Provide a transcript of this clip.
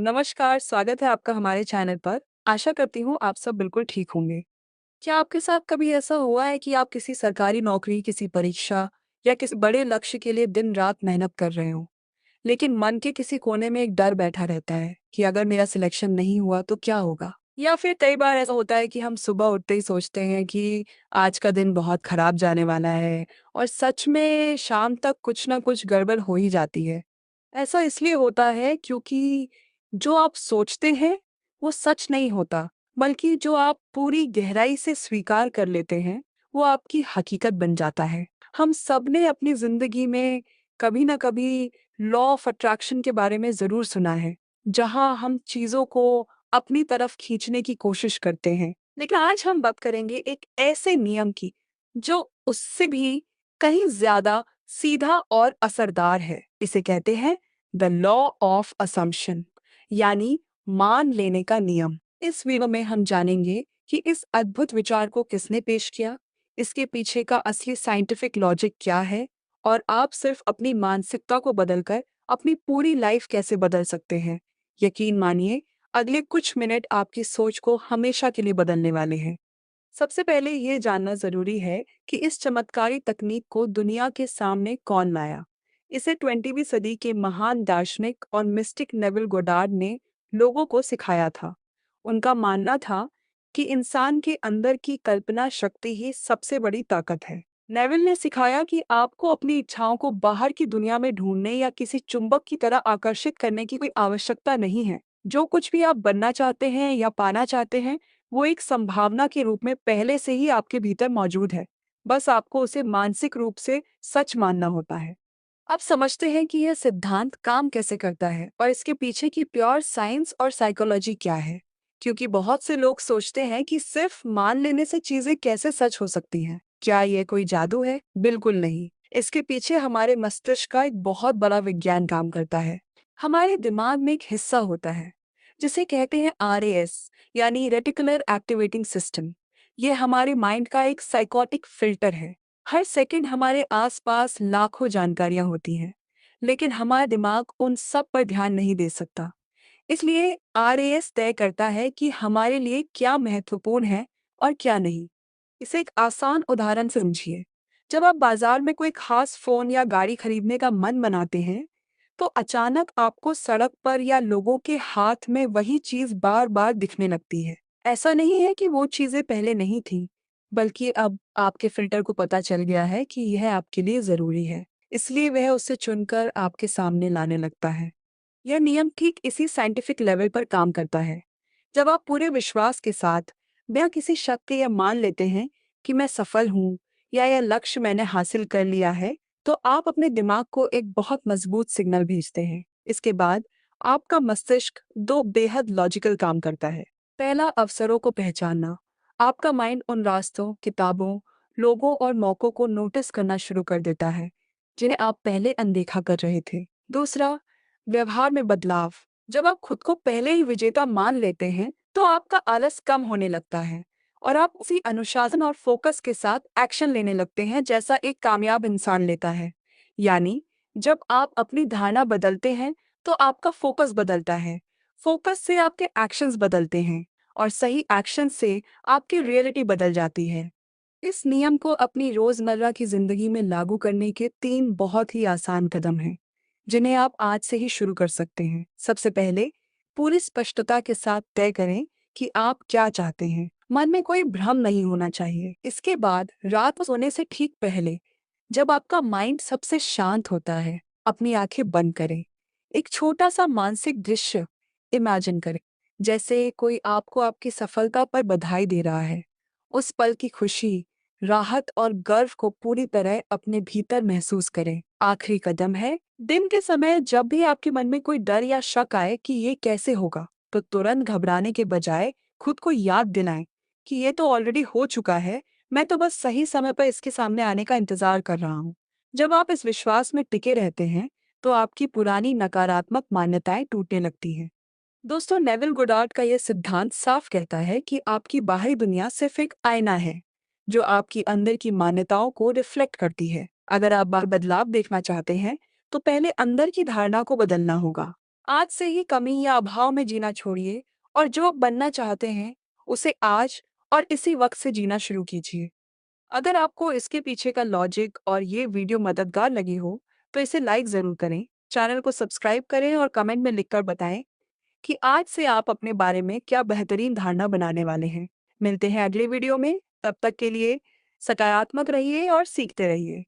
नमस्कार, स्वागत है आपका हमारे चैनल पर। आशा करती हूँ आप सब बिल्कुल ठीक होंगे। क्या आपके साथ कभी ऐसा हुआ है कि आप किसी सरकारी नौकरी, किसी परीक्षा या किसी बड़े लक्ष्य के लिए दिन-रात मेहनत कर रहे हो, लेकिन मन के किसी कोने में एक डर बैठा रहता है कि अगर मेरा सिलेक्शन नहीं हुआ तो क्या होगा? या फिर कई बार ऐसा होता है कि हम सुबह उठते ही सोचते हैं कि आज का दिन बहुत खराब जाने वाला है और सच में शाम तक कुछ ना कुछ गड़बड़ हो ही जाती है। ऐसा इसलिए होता है क्योंकि जो आप सोचते हैं वो सच नहीं होता, बल्कि जो आप पूरी गहराई से स्वीकार कर लेते हैं वो आपकी हकीकत बन जाता है। हम सब ने अपनी जिंदगी में कभी ना कभी लॉ ऑफ अट्रैक्शन के बारे में जरूर सुना है, जहां हम चीजों को अपनी तरफ खींचने की कोशिश करते हैं। लेकिन आज हम बात करेंगे एक ऐसे नियम की जो उससे भी कहीं ज्यादा सीधा और असरदार है। इसे कहते हैं द लॉ ऑफ असम्पशन, यानी मान लेने का नियम। इस वीडियो में हम जानेंगे कि इस अद्भुत विचार को किसने पेश किया, इसके पीछे का असली साइंटिफिक लॉजिक क्या है और आप सिर्फ अपनी मानसिकता को बदलकर अपनी पूरी लाइफ कैसे बदल सकते हैं। यकीन मानिए, अगले कुछ मिनट आपकी सोच को हमेशा के लिए बदलने वाले हैं। सबसे पहले ये जानना जरूरी है कि इस चमत्कारी तकनीक को दुनिया के सामने कौन लाया। इसे 20वीं सदी के महान दार्शनिक और मिस्टिक नेविल गोडार्ड ने लोगों को सिखाया था। उनका मानना था कि इंसान के अंदर की कल्पना शक्ति ही सबसे बड़ी ताकत है। नेविल ने सिखाया कि आपको अपनी इच्छाओं को बाहर की दुनिया में ढूंढने या किसी चुंबक की तरह आकर्षित करने की कोई आवश्यकता नहीं है। जो कुछ भी आप बनना चाहते हैं या पाना चाहते हैं, वो एक संभावना के रूप में पहले से ही आपके भीतर मौजूद है। बस आपको उसे मानसिक रूप से सच मानना होता है। आप समझते हैं कि यह सिद्धांत काम कैसे करता है और इसके पीछे की प्योर साइंस और साइकोलॉजी क्या है। क्योंकि बहुत से लोग सोचते हैं कि सिर्फ मान लेने से चीजें कैसे सच हो सकती हैं। क्या यह कोई जादू है? बिल्कुल नहीं। इसके पीछे हमारे मस्तिष्क का एक बहुत बड़ा विज्ञान काम करता है। हमारे दिमाग में एक हिस्सा होता है जिसे कहते हैं RAS, यानी रेटिकुलर एक्टिवेटिंग सिस्टम। यह हमारे माइंड का एक साइकोटिक फिल्टर है। हर सेकंड हमारे आसपास लाखों जानकारियां होती हैं, लेकिन हमारा दिमाग उन सब पर ध्यान नहीं दे सकता। इसलिए RAS तय करता है कि हमारे लिए क्या महत्वपूर्ण है और क्या नहीं। इसे एक आसान उदाहरण से समझिए। जब आप बाजार में कोई खास फोन या गाड़ी खरीदने का मन बनाते हैं, तो अचानक आपको सड़क पर या लोगों के हाथ में वही चीज बार बार दिखने लगती है। ऐसा नहीं है कि वो चीजें पहले नहीं थी, बल्कि अब आपके फिल्टर को पता चल गया है कि यह आपके लिए जरूरी है, इसलिए वह उसे चुनकर आपके सामने लाने लगता है। यह नियम ठीक इसी साइंटिफिक लेवल पर काम करता है। जब आप पूरे विश्वास के साथ बिना किसी शक के यह मान लेते हैं कि मैं सफल हूँ या यह लक्ष्य मैंने हासिल कर लिया है, तो आप अपने दिमाग को एक बहुत मजबूत सिग्नल भेजते हैं। इसके बाद आपका मस्तिष्क दो बेहद लॉजिकल काम करता है। पहला, अवसरों को पहचानना। आपका माइंड उन रास्तों, किताबों, लोगों और मौकों को नोटिस करना शुरू कर देता है जिन्हें आप पहले अनदेखा कर रहे थे। दूसरा, व्यवहार में बदलाव। जब आप खुद को पहले ही विजेता मान लेते हैं, तो आपका आलस कम होने लगता है और आप उसी अनुशासन और फोकस के साथ एक्शन लेने लगते हैं जैसा एक कामयाब इंसान लेता है। यानी जब आप अपनी धारणा बदलते हैं, तो आपका फोकस बदलता है। फोकस से आपके एक्शंस बदलते हैं और सही एक्शन से आपकी रियलिटी बदल जाती है। इस नियम को अपनी रोजमर्रा की जिंदगी में लागू करने के 3 बहुत ही आसान कदम हैं, जिन्हें आप आज से ही शुरू कर सकते हैं। सबसे पहले, पूरी स्पष्टता के साथ तय करें कि आप क्या चाहते हैं। मन में कोई भ्रम नहीं होना चाहिए। इसके बाद रात को सोने से ठीक पहले, जब आपका माइंड सबसे शांत होता है, अपनी आंखें बंद करें। एक छोटा सा मानसिक दृश्य इमेजिन करें, जैसे कोई आपको आपकी सफलता पर बधाई दे रहा है। उस पल की खुशी, राहत और गर्व को पूरी तरह अपने भीतर महसूस करें। आखिरी कदम है, दिन के समय जब भी आपके मन में कोई डर या शक आए कि ये कैसे होगा, तो तुरंत घबराने के बजाय खुद को याद दिलाएं कि ये तो ऑलरेडी हो चुका है, मैं तो बस सही समय पर इसके सामने आने का इंतजार कर रहा हूँ। जब आप इस विश्वास में टिके रहते हैं, तो आपकी पुरानी नकारात्मक मान्यताएं टूटने लगती हैं। दोस्तों, नेविल गोडार्ड का यह सिद्धांत साफ कहता है कि आपकी बाहरी दुनिया सिर्फ एक आईना है जो आपकी अंदर की मान्यताओं को रिफ्लेक्ट करती है। अगर आप बाहर बदलाव देखना चाहते हैं, तो पहले अंदर की धारणा को बदलना होगा। आज से ही कमी या अभाव में जीना छोड़िए और जो बनना चाहते हैं, उसे आज और इसी वक्त से जीना शुरू कीजिए। अगर आपको इसके पीछे का लॉजिक और ये वीडियो मददगार लगी हो, तो इसे लाइक ज़रूर करें, चैनल को सब्सक्राइब करें और कमेंट में लिखकर बताएं कि आज से आप अपने बारे में क्या बेहतरीन धारणा बनाने वाले हैं। मिलते हैं अगले वीडियो में, तब तक के लिए सकारात्मक रहिए और सीखते रहिए।